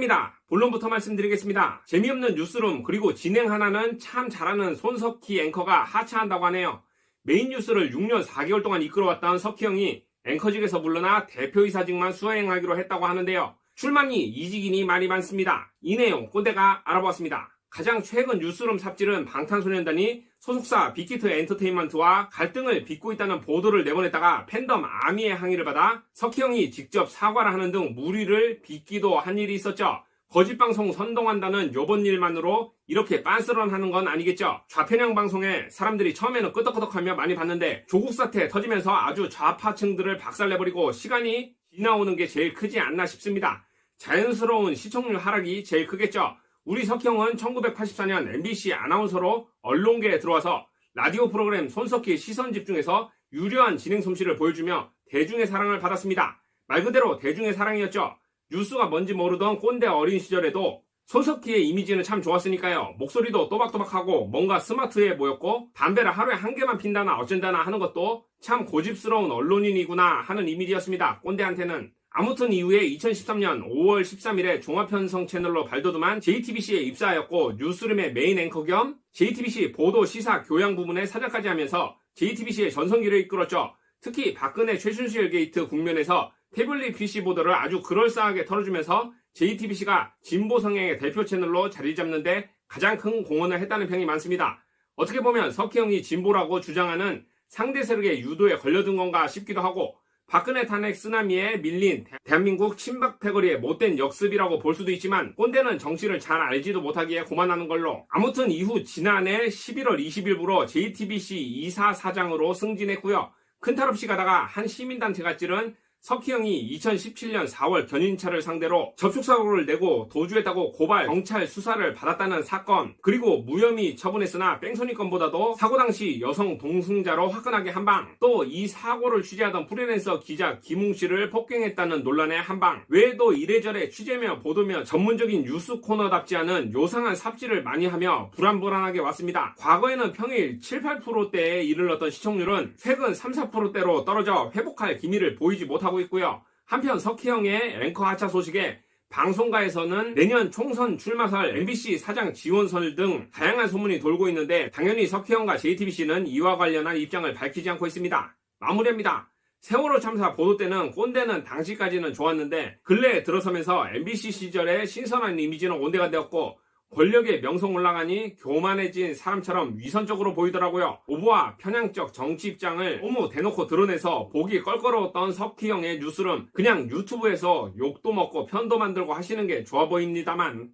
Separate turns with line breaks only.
꼰대입니다. 본론부터 말씀드리겠습니다. 재미없는 뉴스룸 그리고 진행 하나는 참 잘하는 손석희 앵커가 하차한다고 하네요. 메인 뉴스를 6년 4개월 동안 이끌어왔던 석희 형이 앵커직에서 물러나 대표이사직만 수행하기로 했다고 하는데요. 출마니 이직인이 말이 많습니다. 이 내용 꼰대가 알아보았습니다. 가장 최근 뉴스룸 삽질은 방탄소년단이 소속사 빅히트 엔터테인먼트와 갈등을 빚고 있다는 보도를 내보냈다가 팬덤 아미의 항의를 받아 석희 형이 직접 사과를 하는 등 물의를 빚기도 한 일이 있었죠. 거짓방송 선동한다는 요번 일만으로 이렇게 빤스런하는 건 아니겠죠. 좌편향 방송에 사람들이 처음에는 끄덕끄덕하며 많이 봤는데 조국 사태 터지면서 아주 좌파층들을 박살내버리고 시간이 지나오는 게 제일 크지 않나 싶습니다. 자연스러운 시청률 하락이 제일 크겠죠. 우리 석희 형은 1984년 MBC 아나운서로 언론계에 들어와서 라디오 프로그램 손석희 시선집중에서 유려한 진행 솜씨를 보여주며 대중의 사랑을 받았습니다. 말 그대로 대중의 사랑이었죠. 뉴스가 뭔지 모르던 꼰대 어린 시절에도 손석희의 이미지는 참 좋았으니까요. 목소리도 또박또박하고 뭔가 스마트해 보였고 담배를 하루에 한 개만 핀다나 어쩐다나 하는 것도 참 고집스러운 언론인이구나 하는 이미지였습니다. 꼰대한테는. 아무튼 이후에 2013년 5월 13일에 종합편성 채널로 발돋움한 JTBC에 입사하였고 뉴스룸의 메인 앵커 겸 JTBC 보도 시사 교양 부문의 사장까지 하면서 JTBC의 전성기를 이끌었죠. 특히 박근혜 최순실 게이트 국면에서 태블릿 PC 보도를 아주 그럴싸하게 털어주면서 JTBC가 진보 성향의 대표 채널로 자리 잡는데 가장 큰 공헌을 했다는 평이 많습니다. 어떻게 보면 석희 형이 진보라고 주장하는 상대 세력의 유도에 걸려든 건가 싶기도 하고 박근혜 탄핵 쓰나미에 밀린 대한민국 친박 패거리의 못된 역습이라고 볼 수도 있지만 꼰대는 정치를 잘 알지도 못하기에 고만하는 걸로. 아무튼 이후 지난해 11월 20일부로 JTBC 이사사장으로 승진했고요. 큰탈 없이 가다가 한 시민단체가 찌른 석희 형이 2017년 4월 견인차를 상대로 접촉사고를 내고 도주했다고 고발 경찰 수사를 받았다는 사건, 그리고 무혐의 처분했으나 뺑소니 건보다도 사고 당시 여성 동승자로 화끈하게 한방, 또 이 사고를 취재하던 프리랜서 기자 김웅씨를 폭행했다는 논란에 한방, 외에도 이래저래 취재며 보도며 전문적인 뉴스 코너답지 않은 요상한 삽질을 많이 하며 불안불안하게 왔습니다. 과거에는 평일 7, 8%대에 이르렀던 시청률은 최근 3, 4%대로 떨어져 회복할 기미를 보이지 못하고 있고요. 한편 석희 형의 앵커 하차 소식에 방송가에서는 내년 총선 출마설 MBC 사장 지원설 등 다양한 소문이 돌고 있는데 당연히 석희 형과 JTBC는 이와 관련한 입장을 밝히지 않고 있습니다. 마무리합니다. 세월호 참사 보도 때는 꼰대는 당시까지는 좋았는데 근래에 들어서면서 MBC 시절의 신선한 이미지는 온데가 되었고 권력의 명성 올라가니 교만해진 사람처럼 위선적으로 보이더라고요. 오보와 편향적 정치 입장을 너무 대놓고 드러내서 보기 껄끄러웠던 석희 형의 뉴스룸, 그냥 유튜브에서 욕도 먹고 편도 만들고 하시는 게 좋아 보입니다만.